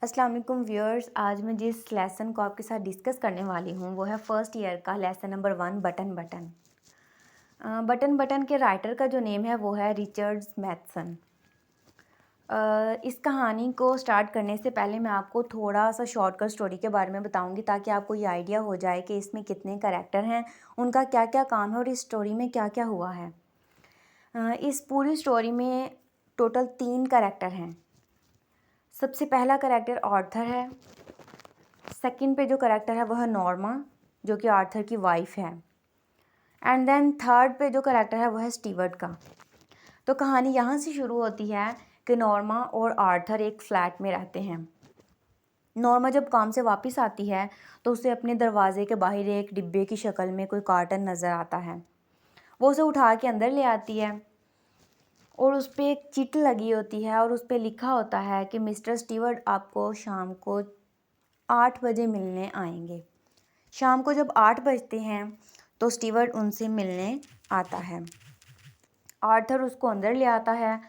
अस्सलाम वालेकुम व्यूअर्स। आज मैं जिस लेसन को आपके साथ डिस्कस करने वाली हूँ वो है फर्स्ट ईयर का lesson number 1 button button. Button button के राइटर का जो नेम है वो है रिचर्ड्स मैथसन। इस कहानी को स्टार्ट करने से पहले मैं आपको थोड़ा सा शॉर्टकट स्टोरी के बारे में बताऊंगी ताकि आपको ये आइडिया हो जाए कि इसमें कितने कैरेक्टर हैं, उनका क्या क्या काम है और इस स्टोरी में क्या क्या हुआ है। इस पूरी स्टोरी में टोटल 3 कैरेक्टर हैं। सबसे पहला कैरेक्टर आर्थर है। सेकंड पे जो कैरेक्टर है वह है नॉर्मा, जो कि आर्थर की वाइफ है। एंड देन थर्ड पे जो कैरेक्टर है वह है स्टीवर्ट का। तो कहानी यहाँ से शुरू होती है कि नॉर्मा और आर्थर एक फ्लैट में रहते हैं। नॉर्मा जब काम से वापस आती है तो उसे अपने दरवाजे के बाहर एक डिब्बे की शक्ल में कोई कार्टन नज़र आता है। वो उसे उठा के अंदर ले आती है और उस पर एक चिट लगी होती है और उस पर लिखा होता है कि मिस्टर स्टीवर्ट आपको शाम को 8 बजे मिलने आएंगे। शाम को जब 8 बजते हैं तो स्टीवर्ट उनसे मिलने आता है। आर्थर उसको अंदर ले आता है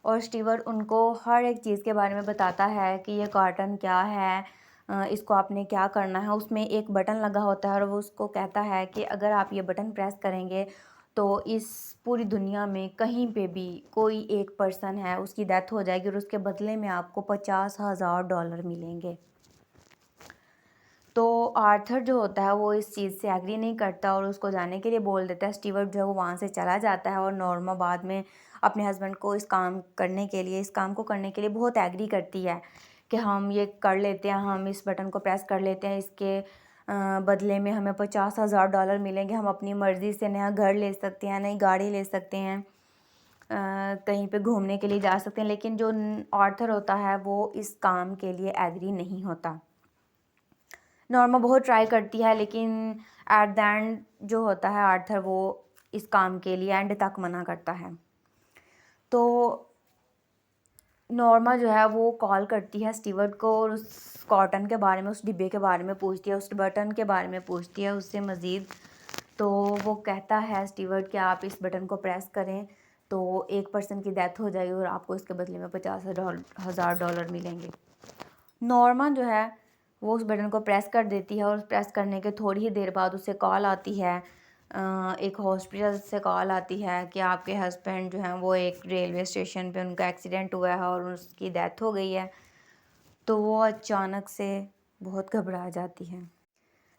और स्टीवर्ट उनको हर एक चीज़ के बारे में बताता है कि ये कार्टन क्या है, इसको आपने क्या करना है। उसमें एक बटन लगा होता है और वो उसको कहता है कि अगर आप ये बटन प्रेस करेंगे तो इस पूरी दुनिया में कहीं पे भी कोई एक पर्सन है उसकी डेथ हो जाएगी और उसके बदले में आपको $50,000 मिलेंगे। तो आर्थर जो होता है वो इस चीज़ से एग्री नहीं करता और उसको जाने के लिए बोल देता है। स्टीवर्ट जो है वो वहाँ से चला जाता है और नॉर्मा बाद में अपने हस्बैंड को इस काम को करने के लिए बहुत एग्री करती है कि हम ये कर लेते हैं, हम इस बटन को प्रेस कर लेते हैं, इसके बदले में हमें $50,000 मिलेंगे। हम अपनी मर्ज़ी से नया घर ले सकते हैं, नई गाड़ी ले सकते हैं, कहीं पे घूमने के लिए जा सकते हैं। लेकिन जो आर्थर होता है वो इस काम के लिए एग्री नहीं होता। नॉर्मा बहुत ट्राई करती है लेकिन एट द एंड जो होता है आर्थर वो इस काम के लिए एंड तक मना करता है। तो नॉर्मा जो है वो कॉल करती है स्टीवर्ट को और उस कॉटन के बारे में, उस डिब्बे के बारे में पूछती है, उस बटन के बारे में पूछती है उससे मज़ीद। तो वो कहता है स्टीवर्ट कि आप इस बटन को प्रेस करें तो एक पर्सन की डेथ हो जाएगी और आपको इसके बदले में $50,000 मिलेंगे। नॉर्मा जो है वो उस बटन को प्रेस कर देती है और प्रेस करने के थोड़ी ही देर बाद उसे कॉल आती है, एक हॉस्पिटल से कॉल आती है कि आपके हस्बैंड जो हैं वो एक रेलवे स्टेशन पे उनका एक्सीडेंट हुआ है और उसकी डेथ हो गई है। तो वो अचानक से बहुत घबरा जाती है।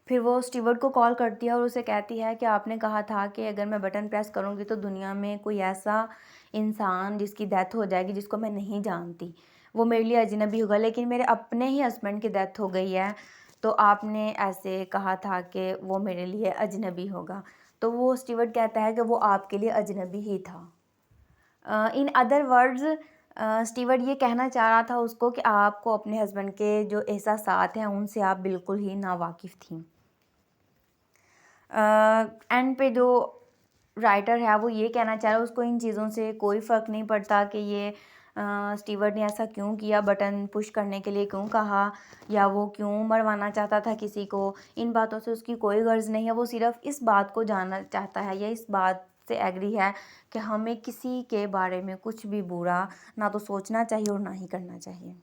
फिर वो स्टीवर्ट को कॉल करती है और उसे कहती है कि आपने कहा था कि अगर मैं बटन प्रेस करूँगी तो दुनिया में कोई ऐसा इंसान जिसकी डेथ हो जाएगी जिसको मैं नहीं जानती, वो मेरे लिए अजनबी होगा। लेकिन मेरे अपने ही हस्बैंड की डेथ हो गई है तो आपने ऐसे कहा था कि वो मेरे लिए अजनबी होगा। तो वो स्टीवर्ट कहता है कि वो आपके लिए अजनबी ही था। इन अदर वर्ड्स स्टीवर्ट ये कहना चाह रहा था उसको कि आपको अपने हस्बैंड के जो एहसासात हैं उनसे आप बिल्कुल ही नावाकिफ़ थी। एंड पे जो राइटर है वो ये कहना चाह रहा है उसको इन चीज़ों से कोई फ़र्क नहीं पड़ता कि ये स्टीवर्ट ने ऐसा क्यों किया, बटन पुश करने के लिए क्यों कहा, या वो क्यों मरवाना चाहता था किसी को। इन बातों से उसकी कोई गर्ज़ नहीं है। वो सिर्फ़ इस बात को जानना चाहता है या इस बात से एग्री है कि हमें किसी के बारे में कुछ भी बुरा ना तो सोचना चाहिए और ना ही करना चाहिए।